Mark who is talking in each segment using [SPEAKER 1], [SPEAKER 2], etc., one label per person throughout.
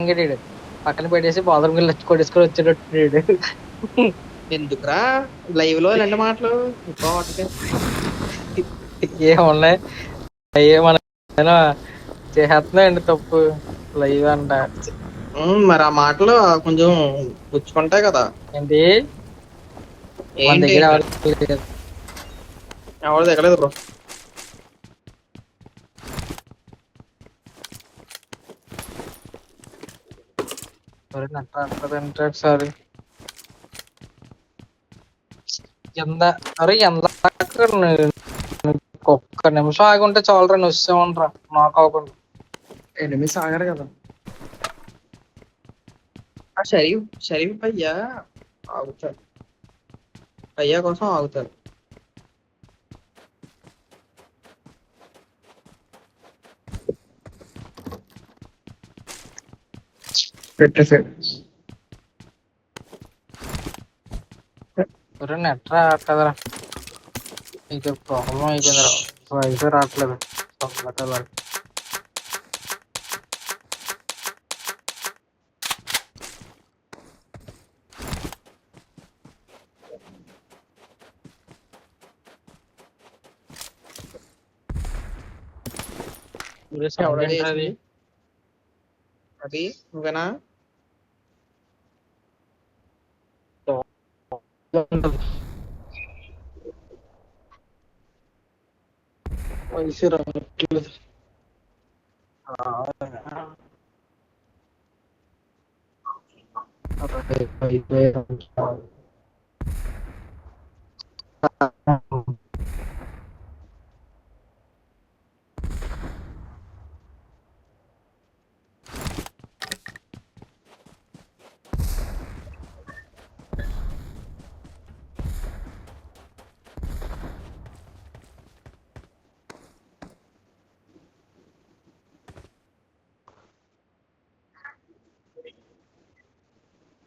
[SPEAKER 1] ఇంగడీడు పక్కన పెట్టేసి బాత్రూమ్కి వెళ్ళి వచ్చి కొట్టేసుకొని వచ్చేటట్టు.
[SPEAKER 2] ఎందుకురా లైవ్ లో ఇలాంటి మాటలు ఇంకోటిగా
[SPEAKER 1] ఏమున్నాయి అయ్యే మన చేస్తున్నాయండి తప్పు లైవ్ అంట.
[SPEAKER 2] మరి ఆ మాటలు కొంచెం పుచ్చుకుంటాయి కదా.
[SPEAKER 1] ఏంటి మన
[SPEAKER 2] ఏంటి
[SPEAKER 1] దగ్గర
[SPEAKER 2] ఏంటి
[SPEAKER 1] ఎవరు లేరు.
[SPEAKER 2] ఎవరు దిగలేదు బ్రో.
[SPEAKER 1] ఒకసారి ఎంత అరే ఎంత ఒక్క నిమిషం ఆగుంటే చాలరా నువ్వు వచ్చావుంటరా నాకు అవ్వకుండా.
[SPEAKER 2] ఎనిమిది సాగరు కదా. ఆ షరీఫ్ భయ్యా ఆగుతాడు, భయ్యా కోసం ఆగుతాడు. పెట్టేసాడు.
[SPEAKER 1] ఒరే నెట్ రావట్లేదురా, ఇది ప్రాబ్లం అయిపోయిందిరా. వైఫై రావట్లేదు.
[SPEAKER 2] ఎవడో చేసింది అది నువ్వేనా?
[SPEAKER 1] వైఫై రావట్లేదు.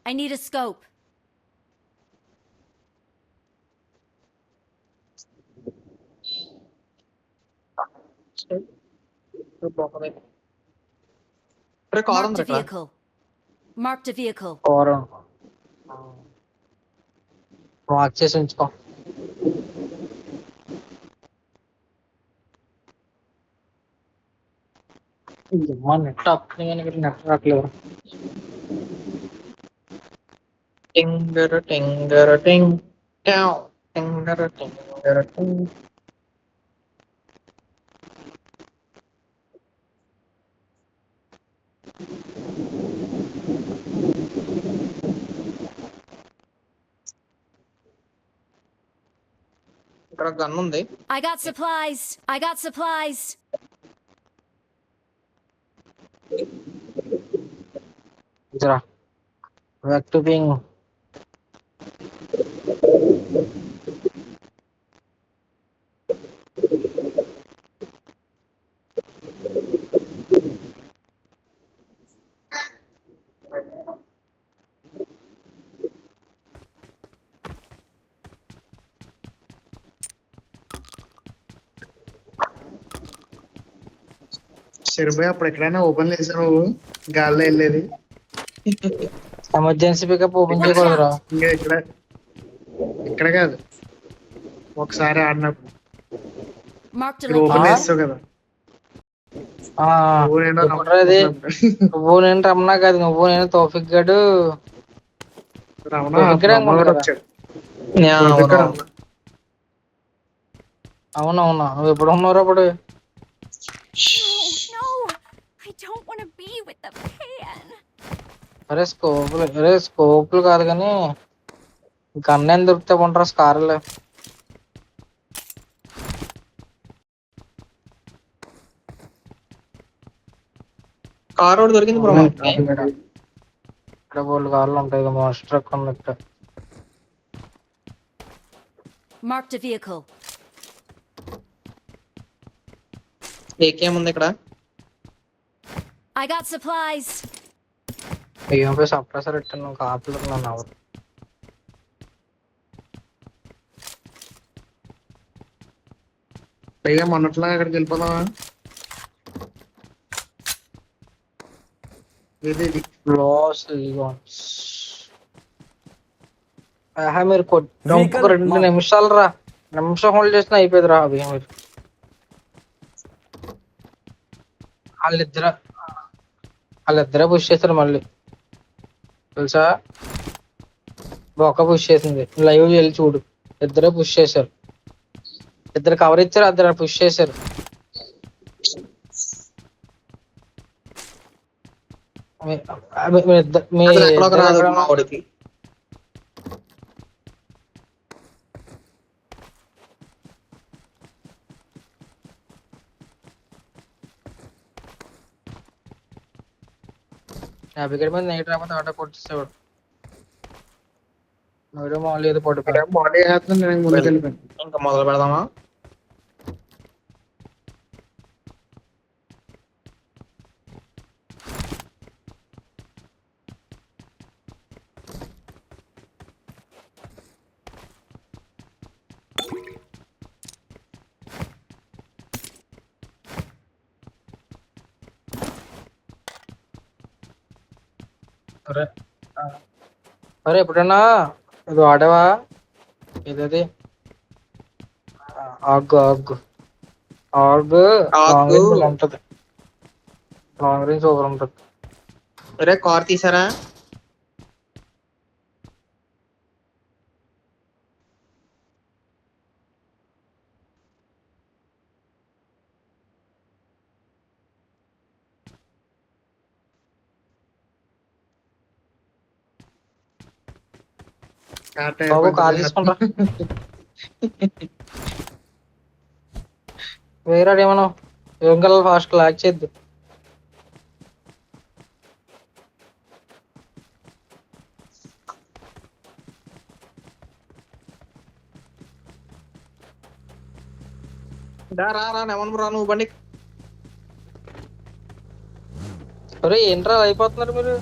[SPEAKER 3] I need a scope.
[SPEAKER 2] ఇక్కడ కార్
[SPEAKER 3] Marked
[SPEAKER 2] ఉంది
[SPEAKER 3] a
[SPEAKER 2] ఇక్కడ.
[SPEAKER 3] vehicle. Marked a vehicle.
[SPEAKER 1] Watch చేసి ఉంచుకో. నెట్ అప్పుడు నెట్ రావట్లేదు.
[SPEAKER 2] టింగర టింగర టింగ్ టావ్, టింగర టింగర టింగ్. ఇక్కడ గన్ ఉంది.
[SPEAKER 3] I got supplies. I got supplies.
[SPEAKER 1] Back to being
[SPEAKER 4] సరిపోయి అప్పుడు ఎక్కడైనా ఓపెన్ చేసా నువ్వు గాల్లో వెళ్ళేది.
[SPEAKER 1] ఎమర్జెన్సీ పికప్ ఓపెన్ చేయకూడదురా.
[SPEAKER 4] ఇంకా ఇక్కడ కాదు, ఒకసారి ఆడినప్పుడు
[SPEAKER 3] Marked a
[SPEAKER 4] ఇక్కడ ఓపెన్
[SPEAKER 3] location.
[SPEAKER 4] చేస్తావు కదా.
[SPEAKER 1] ఎప్పుడురా అది? నువ్వు నేను రమణా కాదు, నువ్వు నేను తౌఫిక్ గడు
[SPEAKER 4] రమణ
[SPEAKER 1] ఇక్కడ
[SPEAKER 4] రమణ కూడా
[SPEAKER 1] కదా.
[SPEAKER 4] వచ్చాడు.
[SPEAKER 2] యా,
[SPEAKER 4] ఇక్కడ
[SPEAKER 2] అవును.
[SPEAKER 1] అవునవునా నువ్వు ఎప్పుడు ఉన్నావు అప్పుడు?
[SPEAKER 3] No, I don't want to be with the pan.
[SPEAKER 1] అరే స్కోపులు కాదు కానీ గన్ ఏం దొరికితే ఉంటారా స్కార్లు.
[SPEAKER 2] కార్ ఒకటి దొరికింది బ్రో మనకి.
[SPEAKER 1] ఇక్కడ బోల్డ్ కార్లు ఉంటాయి, మోస్ట్ ట్రక్ ఉన్నట్టు.
[SPEAKER 3] Marked a vehicle.
[SPEAKER 2] ఏకేం ఉంది ఇక్కడ.
[SPEAKER 3] I got supplies.
[SPEAKER 1] బియ్యంపై సప్రెసర్ ఇట్టాను కాపులు నన్ను ఎవరు.
[SPEAKER 4] పైగా మొన్నట్లా అక్కడికి వెళ్ళిపోదామా? ఇది ఇది
[SPEAKER 1] లాస్ మీరు కొట్టిన ఇంకొక 2 నిమిషాలు రా, నిమిషం హోల్డ్ చేసిన అయిపోయింది రా అవి. మీరు వాళ్ళిద్దరే పుష్ చేశారు మళ్ళీ తెలుసా, బొక్క పుష్ చేసింది. లైవ్ వెళ్ళి చూడు, ఇద్దరే పుష్ చేశారు, ఇద్దరు కవర్ ఇచ్చారు, ఇద్దరు పుష్ చేశారు. మీ
[SPEAKER 2] అసలు ఎక్కడొక రాదు మా వాడికి.
[SPEAKER 1] అభిగడి మీద నైట్ రాకపోతే ఆటో కొట్టిస్తాడు. నువ్వు మామూలు ఏదో పడిపోయా.
[SPEAKER 4] బాడీ వేస్తుంది, నేను ముందుకు వెళ్ళిపోయాను.
[SPEAKER 2] ఇంకా మొదలు పెడదామా?
[SPEAKER 1] అరే ఎప్పుడన్నా ఇది వాడవా, ఇదది ఆగ్ ఆగ్ ఆగ్ లాంగ్ రేంజ్ ఉంటది, లాంగ్ రేంజ్ ఓవర్ ఉంటది.
[SPEAKER 2] అరే కార్ తీసారా?
[SPEAKER 1] బాబు కార్ తీసుకుంటా. వేరే ఏమన్నా ఏం కల ఫాస్ట్ లాక్ చేద్దు.
[SPEAKER 2] రా నెమన్ రా నువ్వు బండి.
[SPEAKER 1] అరే ఏంట్రా అయిపోతున్నారు మీరు?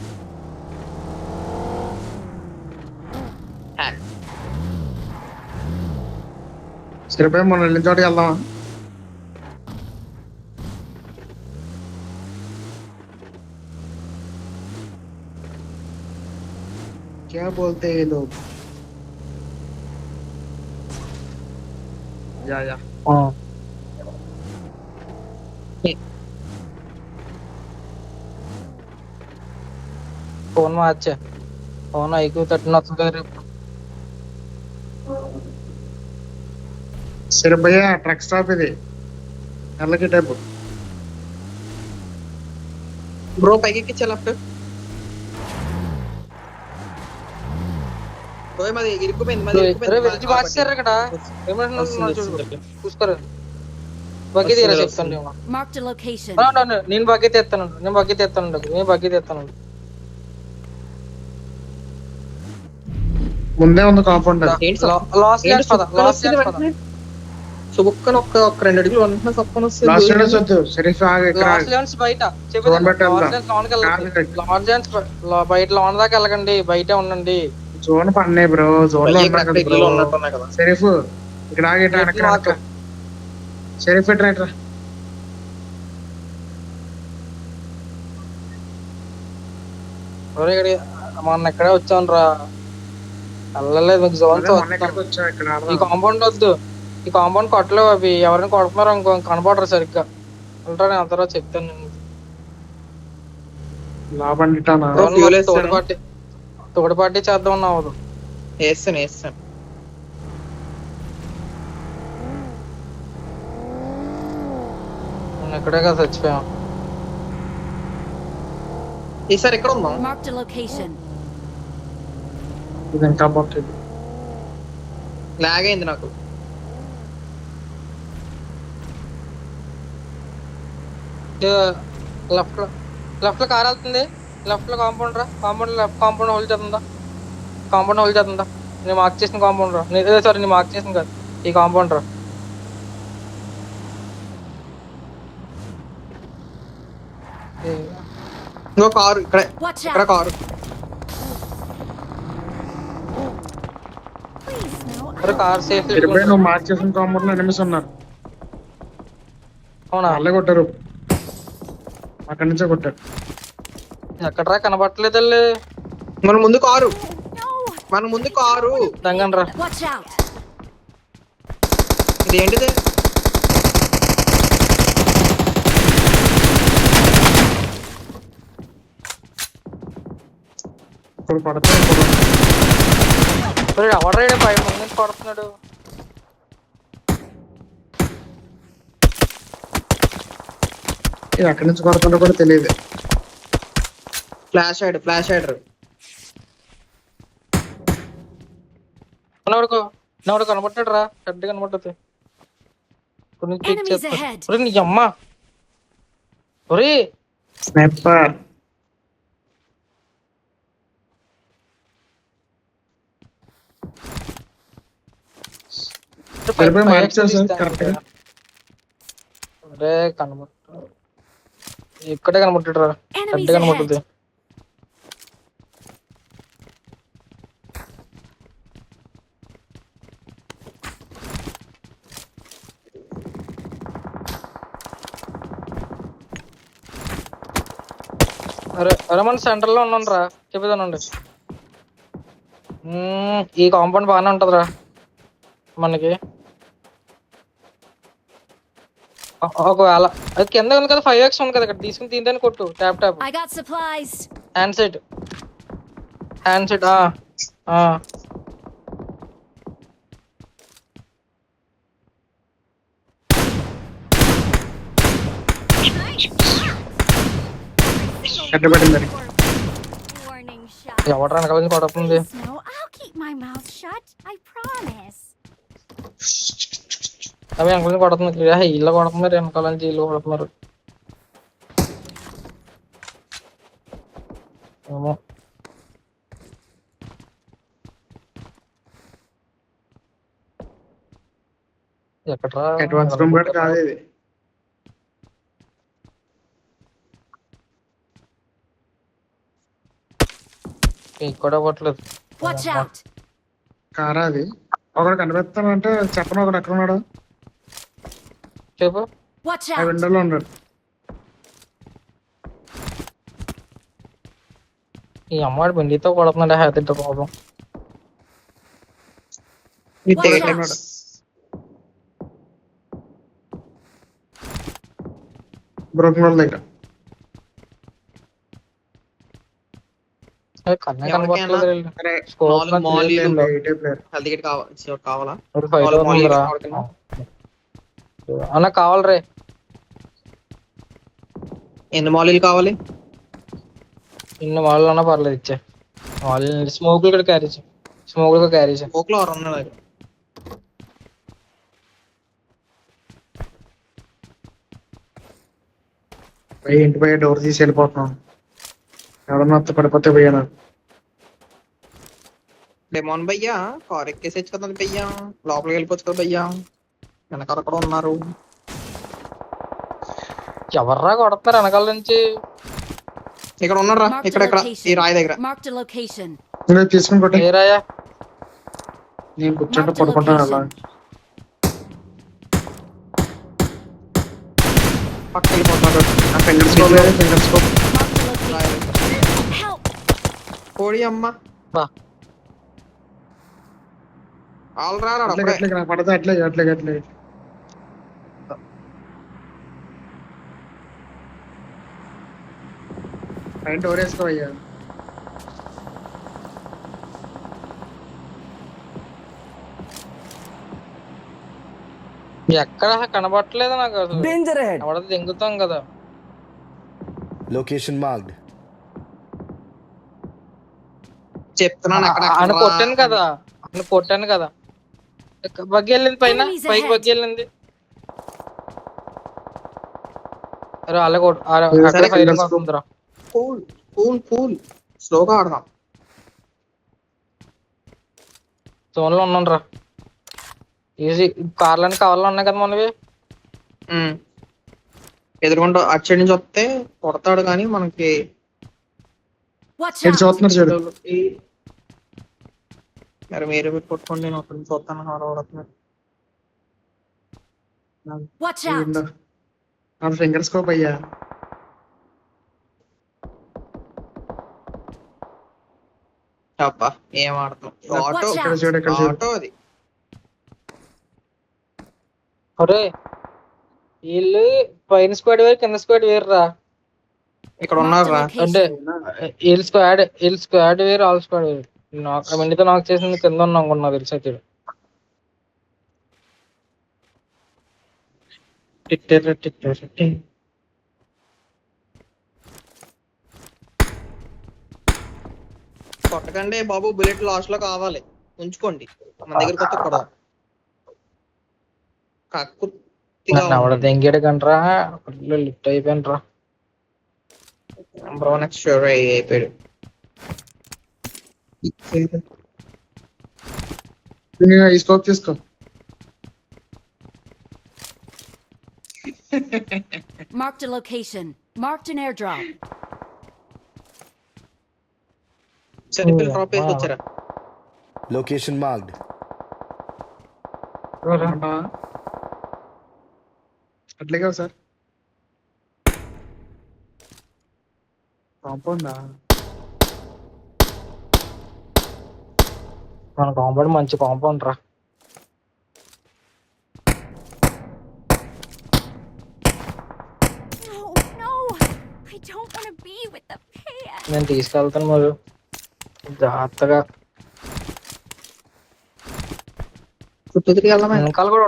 [SPEAKER 4] సరిపోయి మనం వెళ్ళిన చోటుకి వెళ్దామా? क्या बोलते हैं ये लोग? या
[SPEAKER 1] ఫోన్ మార్చా, ఫోన్ ఐక్యూ 13 వస్తుంది రేపు.
[SPEAKER 4] సరే భయ్యా, ట్రక్ స్టాప్ ఇది, ఎల్లకి టైపు.
[SPEAKER 2] బ్రో పైకి ఎక్కించా లెఫ్ట్. మాది ఇరుక్కుపోయింది.
[SPEAKER 1] మార్చారు ఇక్కడ ఏమంటున్నారు చూడు, చూసుకోరు. బగ్గి తీరా చెప్తాను.
[SPEAKER 3] Marked a location.
[SPEAKER 1] నేను బగ్గి తెస్తాను, నేను బగ్గి తెస్తాను.
[SPEAKER 4] ముందే ఉంది కాంపౌండ్.
[SPEAKER 2] సుబుక్కన ఒక్క 2 అడుగులు వెంటనే సప్పన
[SPEAKER 4] లాస్ట్ ఛాన్స్ వద్దు, షరీఫ్ ఆగు ఇక్కడ.
[SPEAKER 1] బయట బయట లోన్ దాకా వెళ్ళకండి, బయట ఉండండి.
[SPEAKER 4] జోన్ పన్నే బ్రో, జోన్ లో
[SPEAKER 2] ఉన్నట్టున్నాయి కదా.
[SPEAKER 4] షరీఫ్ ఇక్కడ ఆగి, షరీఫ్ ఇట్రా.
[SPEAKER 1] మొన్న ఎక్కడే వచ్చాను రా, వెళ్ళలేదు మీకు జోన్. ఈ కాంపౌండ్ వద్దు, ఈ కాంపౌండ్ కొట్టలేవు, అవి ఎవరైనా కొడుతున్నారు ఇంకో కనపడరు సరిగ్గా. ఉంటాను అంతరా చెప్తాను నేను. తోడుపాటి చేద్దాం అవ్వదు.
[SPEAKER 2] వేస్తాను
[SPEAKER 1] ఇక్కడే కదా చచ్చిపోయాం.
[SPEAKER 2] ఈసారి ఎక్కడ ఉందాం?
[SPEAKER 3] Marked a location.
[SPEAKER 4] ఇది ఇంకా బాగుంటుంది.
[SPEAKER 2] లాగ్ అయింది నాకు.
[SPEAKER 1] లెఫ్ట్ లో కార్ వెళ్తుంది, లెఫ్ట్ లో కాంపౌండ్ రా, కాంపౌండ్ హోల్డ్ చేస్తుందా, నేను మార్క్ చేసిన కాంపౌండ్ రా. సారీ నేను మార్క్ చేసిన కాదు, ఈ కాంపౌండ్ రా.
[SPEAKER 2] ఇంకో కారు ఇక్కడ కారు.
[SPEAKER 1] Car safe.
[SPEAKER 4] నువ్వు మార్క్ చేసిన కాంపౌండ్ లో ఎనిమిస్ ఉన్నారు.
[SPEAKER 1] అవునా?
[SPEAKER 4] వాళ్ళే కొట్టారు, అక్కడి నుంచే కొట్టారు.
[SPEAKER 1] ఎక్కడరా కనబట్టలేదు వెళ్ళి
[SPEAKER 2] మన ముందు కారు,
[SPEAKER 3] No!
[SPEAKER 2] మన ముందు కారు.
[SPEAKER 1] దంగన్ రా.
[SPEAKER 3] Watch out!
[SPEAKER 2] ఇదేంటిది?
[SPEAKER 4] ఇప్పుడు పడతాయి ఇప్పుడు.
[SPEAKER 1] ఎవడరా 5 మంది నుంచి కొడుతున్నాడు.
[SPEAKER 4] ఇది ఎక్కడి నుంచి కొడుతుందో కూడా తెలియదు.
[SPEAKER 2] Flash hider.
[SPEAKER 1] ఎవడు కనబట్టాడు రా, పెద్ద కనబడుతుంది.
[SPEAKER 3] Enemies ahead!
[SPEAKER 1] నీ అమ్మ ఒరే
[SPEAKER 4] స్నైపర్. సరిపోయి మార్చేసారు సార్ కరెక్ట్ గా.
[SPEAKER 1] అరే కనబట్టాడు, ఇక్కడే కనబట్టాడు రా,
[SPEAKER 3] Enemies
[SPEAKER 1] పెద్ద కనబడుతుంది.
[SPEAKER 3] ahead!
[SPEAKER 1] అరే మన సెంటర్ లో ఉన్నాను రా, చెప్పేదానండి. ఈ కాంపౌండ్ బాగానే ఉంటదిరా మనకి. ఒకవేళ అది కింద ఉంది కదా, 5x ఉంది కదా, ఇక్కడ తీసుకుని తిందని కొట్టు. Tap
[SPEAKER 3] I got supplies!
[SPEAKER 1] Hand set.
[SPEAKER 4] కట్టబడింది.
[SPEAKER 3] Warning shot.
[SPEAKER 1] ఎవడరా వెనకాల నుంచి కొడుతుంది.
[SPEAKER 3] Please, no, I'll keep my mouth shut. I promise.
[SPEAKER 1] అవి వెనకాల నుంచి కొడుతుంది. ఇల్లు కొడుతున్నారు, వెనకాల నుంచి ఇల్లు కొడుతున్నారు. ఏమో ఎక్కడ్రా
[SPEAKER 4] అడ్వాన్స్ రూమ్ కూడా కాదు ఇది.
[SPEAKER 1] కూడా అవ్వట్లేదు.
[SPEAKER 3] Watch out!
[SPEAKER 4] కారా అది. ఒకడు కనిపిస్తానంటే చెప్పను, ఒకడు ఎక్కడ ఉన్నాడు?
[SPEAKER 1] చెప్పు.
[SPEAKER 3] Watch
[SPEAKER 4] ఆ
[SPEAKER 3] out!
[SPEAKER 4] విండోలో ఉన్నాడు.
[SPEAKER 1] ఈ అమ్మాయి బండితో కొడుతున్నాడు, happy problem.
[SPEAKER 3] Watch out!
[SPEAKER 4] Broken వాళ్ళ దగ్గర.
[SPEAKER 1] కన్నా కనబడట్లేదు.
[SPEAKER 4] అరే
[SPEAKER 1] స్కోప్
[SPEAKER 2] హెల్త్ కిట్ కావాలా? 5
[SPEAKER 1] అన్న కావాలి రే.
[SPEAKER 2] ఎన్ని మాలీలు కావాలి?
[SPEAKER 1] ఇన్ని వాళ్ళు అన్నా పర్లేదు, ఇచ్చే వాళ్ళు. స్మోకులు కూడా క్యారీ చేయి, స్మోకులు కూడా క్యారీ చేయి.
[SPEAKER 2] ఓక్లో 6 ఉన్నాయి.
[SPEAKER 4] ఇంటి పై డోర్ తీసి వెళ్ళిపోతున్నాం. ఎవడన్నా వస్తే పడిపోతే పోయాను.
[SPEAKER 2] డెమోన్ భయ్యా కార్ ఎక్కేసేచ్చు కదా భయ్యా, లోపలికి వెళ్ళిపోవచ్చు కదా భయ్యా. వెనకాల కూడా ఉన్నారు.
[SPEAKER 1] ఎవర్రా కొడతారు వెనకాల నుంచి?
[SPEAKER 2] ఇక్కడ ఉన్నారా, ఇక్కడ ఈ రాయి దగ్గర.
[SPEAKER 3] Marked a location.
[SPEAKER 4] నేను తీసుకుని కొట్టే.
[SPEAKER 1] ఏ రాయా?
[SPEAKER 4] నేను కూర్చుంటే పడుకుంటాను అలా.
[SPEAKER 2] పక్కకి వెళ్ళిపోతున్నారు.
[SPEAKER 4] ఆ ఫింగర్ స్కోప్ లేదు, finger scope.
[SPEAKER 3] Marked a location. Help!
[SPEAKER 2] కోడి అమ్మ
[SPEAKER 1] బా.
[SPEAKER 2] వాళ్ళు రాడు
[SPEAKER 4] అట్లే
[SPEAKER 2] అప్పుడే.
[SPEAKER 4] అట్లే నాకు పడతా, అట్లే అట్లే అట్లే. పైన డోర్ వేసుకో అయ్యా.
[SPEAKER 1] ఎక్కడ కనబడట్లేదు నాకు అసలు.
[SPEAKER 5] Danger ahead.
[SPEAKER 1] ఎవడో దింగుతాం కదా.
[SPEAKER 5] Location marked.
[SPEAKER 2] చెప్తున్నాను
[SPEAKER 1] అని కొట్టాను కదా, బగ్గి వెళ్ళింది పైన,
[SPEAKER 3] Enemies
[SPEAKER 1] పైకి
[SPEAKER 3] ahead.
[SPEAKER 1] బగ్గి వెళ్ళింది. అరే అలా కొట్టు, అక్కడ
[SPEAKER 2] సరే,
[SPEAKER 1] ఫైరింగ్ వస్తుందిరా.
[SPEAKER 2] కూల్ కూల్ కూల్ స్లోగా ఆడదాం.
[SPEAKER 1] జోన్ లో ఉన్నాను రా. ఈజీ. కార్లని కవర్లు ఉన్నాయి కదా మనవి.
[SPEAKER 2] ఎదురుకుంటూ అటు సైడ్ నుంచి వస్తే కొడతాడు, కానీ మనకి
[SPEAKER 3] Watch
[SPEAKER 4] ఇటు
[SPEAKER 3] out!
[SPEAKER 4] చూస్తున్నారు చూడు.
[SPEAKER 2] మరి మీరే పెట్టి కొట్టుకోండి, నేను అక్కడ నుంచి చూస్తాను. కొడుతున్నారు.
[SPEAKER 3] Watch out!
[SPEAKER 4] నా ఫింగర్ స్కోప్ అయ్యా.
[SPEAKER 2] అబ్బా ఏం ఆడుతున్నాం ఆటో
[SPEAKER 3] Watch
[SPEAKER 4] ఇక్కడ
[SPEAKER 3] out!
[SPEAKER 4] చూడు ఇక్కడ చూడు.
[SPEAKER 2] ఆటో అది
[SPEAKER 1] ఒరే వీళ్ళు పైన స్క్వాడ్ వేరు కింద స్క్వాడ్ వేరురా.
[SPEAKER 2] ఇక్కడ
[SPEAKER 3] Marked a
[SPEAKER 2] ఉన్నారా
[SPEAKER 1] అంటే
[SPEAKER 3] location.
[SPEAKER 1] వీళ్ళ స్క్వాడ్ వేరు ఆల్ స్క్వాడ్ వేరు. నాకు మిండితో నాకు చేసింది కింద ఉన్నా అనుకున్నా తెలిసి అయితే. టిట్టెర్ర టిట్టెర్ర టి.
[SPEAKER 2] కొట్టకండి బాబు బుల్లెట్ లాస్ట్ లో కావాలి ఉంచుకోండి మన దగ్గర కొత్త కూడా కక్కుర్తిగా
[SPEAKER 1] నన్ను ఎవడ దెంగేడు కంట్రా లిఫ్ట్ అయిపోయినరా.
[SPEAKER 2] నెంబర్ 1 ఎక్స్ట్రా అయిపోయాడు
[SPEAKER 4] నేను ఈ స్కోప్ తీసుకో.
[SPEAKER 3] Marked a location. Marked an airdrop.
[SPEAKER 2] సరే పిల్లలు డ్రాప్ వేసుకొచ్చారా
[SPEAKER 5] Location marked.
[SPEAKER 4] అట్లే కదా సార్ కాంపౌండా
[SPEAKER 1] మన కాంపౌండ్ మంచి కాంపౌండ్ రా.
[SPEAKER 3] No, no. I don't want to be with the pan.
[SPEAKER 1] నేను తీసుకెళ్తాను మరి జాగ్రత్తగా.
[SPEAKER 2] చుట్టూ తిరిగి వెళ్దామా
[SPEAKER 1] వెనకాల కూడా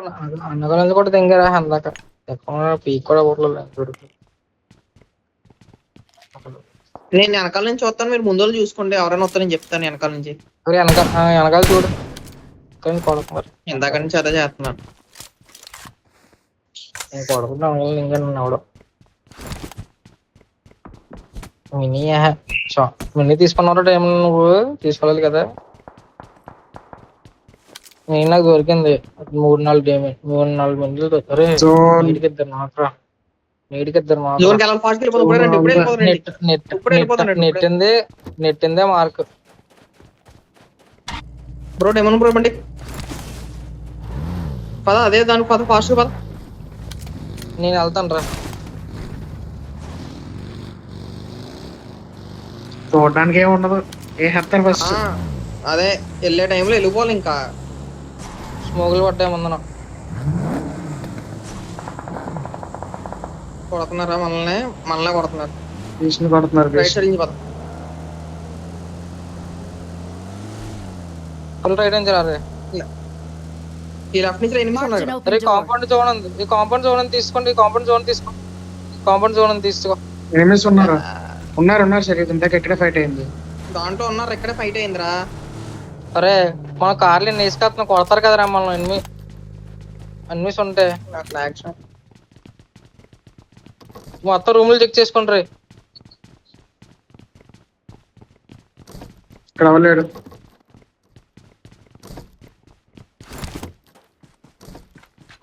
[SPEAKER 1] అన్నగాల కూడా దింగారా అందాక ఎక్కడ పీక్ కూడా ఊర్లేదు.
[SPEAKER 2] నేను వెనకాల నుంచి వస్తాను మీరు ముందు చూసుకోండి ఎవరైనా వస్తారని చెప్తాను వెనకాల నుంచి
[SPEAKER 1] వెనకాల చూడు కానీ కొడక మరి
[SPEAKER 2] ఇందాక నుంచి అదే చేస్తున్నాను
[SPEAKER 1] నేను కొడకుండా ఇంకా నన్ను ఎవడో మినీ తీసుకున్నారో టైం నువ్వు తీసుకోలేదు కదా. నేను నాకు దొరికింది 3-4 మినిట్లు. అరే
[SPEAKER 4] జోన్
[SPEAKER 1] నీటికి ఇద్దరు మాత్రం
[SPEAKER 2] జోన్కి వెళ్ళాలి ఫాస్ట్ వెళ్ళిపోతాం ఇప్పుడే రండి ఇప్పుడే వెళ్ళిపోతారండి ఇప్పుడే వెళ్ళిపోతానండి.
[SPEAKER 1] నెట్టిందే మార్క్.
[SPEAKER 2] బ్రో ఏమన్నా బ్రో ఇవ్వండి పద అదే దానికి పద ఫాస్ట్ పద
[SPEAKER 1] నేను వెళ్తాను రా.
[SPEAKER 4] చూడడానికి ఏమి ఉండదు. ఏ హెత్తారు ఫస్ట్
[SPEAKER 2] అదే వెళ్ళే టైంలో వెళ్ళిపోవాలి ఇంకా
[SPEAKER 1] స్మోగులు పడ్డాయి ముందన.
[SPEAKER 2] కొడుతున్నారా మనల్ని కొడుతున్నారు
[SPEAKER 4] తీసిన కొడుతున్నారు
[SPEAKER 2] రైట్ సైడ్ నుంచి పద
[SPEAKER 1] ఫుల్ రైడ్ అని రే.
[SPEAKER 2] ఈ లెఫ్ట్ నుంచి ఎనిమిది
[SPEAKER 3] Marked
[SPEAKER 2] ఉన్నారు
[SPEAKER 3] an
[SPEAKER 1] అరే
[SPEAKER 3] open door.
[SPEAKER 1] కాంపౌండ్ జోన్ ఉంది. ఈ కాంపౌండ్ జోన్ తీసుకోండి. కాంపౌండ్ జోన్ తీసుకో.
[SPEAKER 4] ఎనిమిస్ ఉన్నారా? ఉన్నారు సరే ఇందాక ఎక్కడ ఫైట్ అయింది.
[SPEAKER 2] దాంట్లో ఉన్నారు ఎక్కడ ఫైట్ అయిందిరా.
[SPEAKER 1] అరే మన కార్లు వేసుకొస్తున్నా కొడతారు కదరా మనల్ని అన్నిస్ ఉంటే మొత్తం రూములు చెక్ చేసుకోండి రే.
[SPEAKER 4] ఇక్కడ అవ్వలేడు.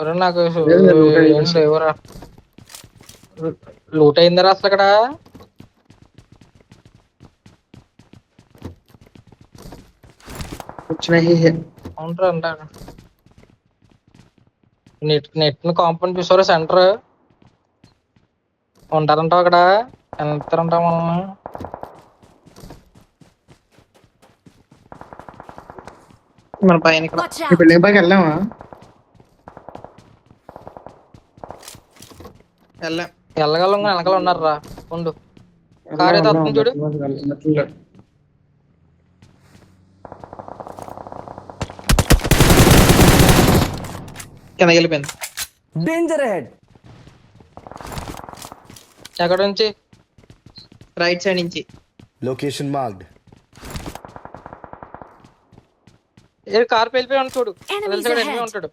[SPEAKER 1] అరే నాకు
[SPEAKER 4] loot అయిందా?
[SPEAKER 1] లేవరా. లూట్ అయిందరా అసలు ఇక్కడ.
[SPEAKER 4] వచ్చినాయి
[SPEAKER 1] అవునరా అంటారు. నెట్ కాంపౌండ్ చూసారా సెంటర్ ఉంటారంటావు అక్కడ వెళ్తారంటావు మనల్ని.
[SPEAKER 2] మన పైన ఇక్కడ
[SPEAKER 3] Watch
[SPEAKER 4] ఈ
[SPEAKER 3] out!
[SPEAKER 4] బిల్డింగ్ పైకి వెళ్ళామా?
[SPEAKER 1] వెళ్ళగలం వెనకాల ఉన్నారా ఉండు. కార్ అయితే వస్తుంది చూడు.
[SPEAKER 2] కిందకి వెళ్ళిపోయింది
[SPEAKER 5] Danger ahead.
[SPEAKER 1] ఎక్కడ నుంచి
[SPEAKER 2] రైట్ సైడ్ నుంచి
[SPEAKER 5] Location marked.
[SPEAKER 1] ఏ కార్ వెళ్ళిపోయి చూడు.
[SPEAKER 3] Enemies
[SPEAKER 1] తెలిసి
[SPEAKER 3] ahead.
[SPEAKER 1] ఉంటాడు.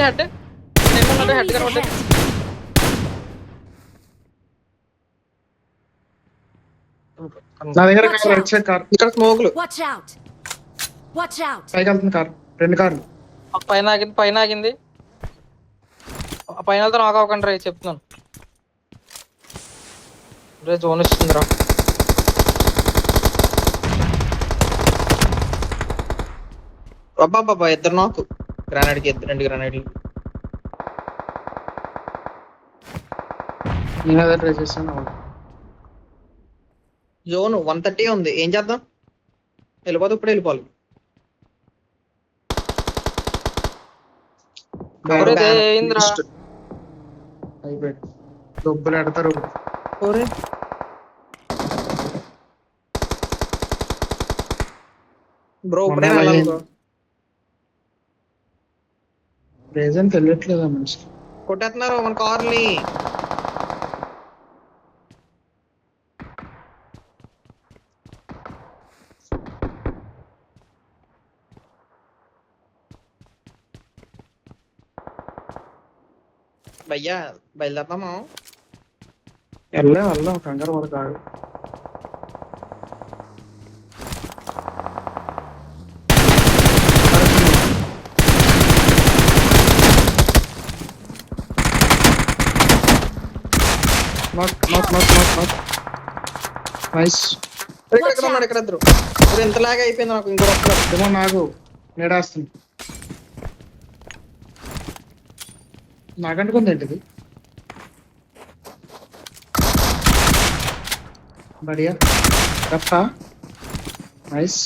[SPEAKER 1] Head
[SPEAKER 3] Enemies
[SPEAKER 1] కనబడ్డా.
[SPEAKER 3] ahead.
[SPEAKER 4] నా దగ్గర
[SPEAKER 3] Watch
[SPEAKER 4] right
[SPEAKER 3] out.
[SPEAKER 4] Side car
[SPEAKER 2] ఇక్కడ స్మోక్లు
[SPEAKER 3] Watch out! Watch out!
[SPEAKER 4] పైకి వెళ్తుంది కార్. 2 కార్లు.
[SPEAKER 1] పైన ఆగింది. పైన వెళ్తే నాకు అవ్వకండి రే చెప్తున్నాను. రే జోన్ ఇస్తుందిరా.
[SPEAKER 2] అబ్బాబ్బా ఇద్దరు నాకు గ్రానైడ్కి 2 గ్రానైడ్లు
[SPEAKER 4] నేను అదే ట్రై చేస్తాను అవ్వదు.
[SPEAKER 2] జోన్ 130 ఉంది, ఏం చేద్దాం? వెళ్ళిపోతే ఇప్పుడు వెళ్ళిపోవాలి.
[SPEAKER 1] ఎవరు
[SPEAKER 2] బ్యాన్.
[SPEAKER 1] ఏంద్రా?
[SPEAKER 4] Next. అయిపోయాడు. డబ్బులు ఎడతారు ఇప్పుడు.
[SPEAKER 2] ఓరే బ్రో ఇప్పుడే
[SPEAKER 4] మొన్న
[SPEAKER 2] వెళ్ళాలి
[SPEAKER 4] అలాగే
[SPEAKER 2] బ్రో.
[SPEAKER 4] ప్రెజెంట్ వెళ్ళట్లేదా మనిషి?
[SPEAKER 2] కొట్టేస్తున్నారు మన కార్ని. భయ్యా బయలుదేరదాము.
[SPEAKER 4] వెళ్దాం కంగారు వరకు కాదు. నైస్.
[SPEAKER 2] ఇక్కడ ఉన్నాడు, ఇక్కడ ఇద్దరు. ఇప్పుడు ఎంత లాగ్ అయిపోయింది నాకు. ఇంకో వస్తారు.
[SPEAKER 4] ఏమో నాకు నేడేస్తుంది. నాకంటుకుంది ఏంటిది? బడియా కట్టా. నైస్.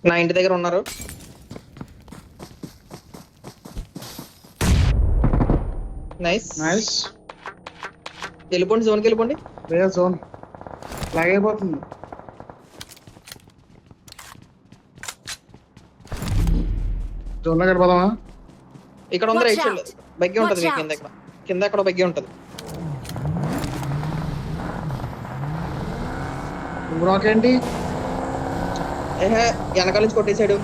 [SPEAKER 2] నా ఇంటి దగ్గర ఉన్నారు. నైస్.
[SPEAKER 4] నైస్.
[SPEAKER 2] వెళ్ళిపోండి, జోన్కి వెళ్ళిపోండి.
[SPEAKER 4] వేరే జోన్ లాగైపోతుంది. జోన్లో గడిపోదామా?
[SPEAKER 2] ఇక్కడ ఉంది, right
[SPEAKER 3] Watch
[SPEAKER 2] side
[SPEAKER 3] out.
[SPEAKER 2] Buggy ఉంటది.
[SPEAKER 3] Watch
[SPEAKER 2] కింద ఇక్కడ, కింద ఎక్కడ బగ్గి ఉంటది.
[SPEAKER 4] రాక్ ఏంటి?
[SPEAKER 2] ఏహే వెనకాల నుంచి కొట్టేసాడు.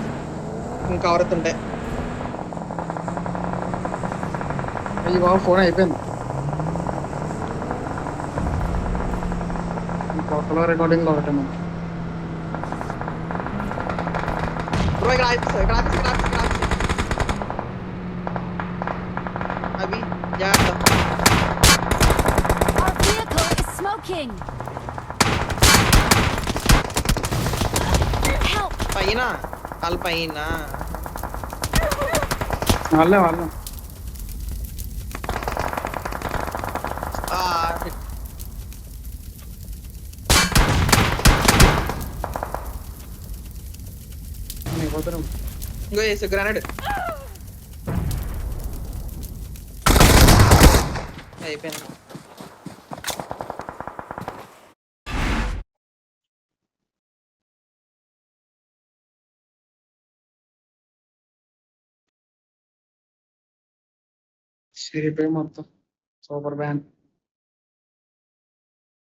[SPEAKER 2] ఇంకా ఎవరెత్తుంటే
[SPEAKER 4] అయ్యి బాబు ఫోన్ అయిపోయింది. కొత్తలో రికార్డింగ్ లో ఒకటే మనం.
[SPEAKER 2] బ్రో ఇక్కడ ఆఫీస్, ఇక్కడ ఆఫీస్, ఇక్కడ ఆఫీస్, ఇక్కడ ఆఫీస్. అవి జాగ్రత్త.
[SPEAKER 3] Our vehicle is smoking. Help!
[SPEAKER 2] పైన వాళ్ళ పైన.
[SPEAKER 4] వాళ్ళే
[SPEAKER 2] ఆ,
[SPEAKER 4] పోతున్నాం.
[SPEAKER 2] ఇంకో వేసు గ్రానైడ్ అయిపోయింది.
[SPEAKER 4] సిరిపోయి మొత్తం సూపర్ బ్యాన్.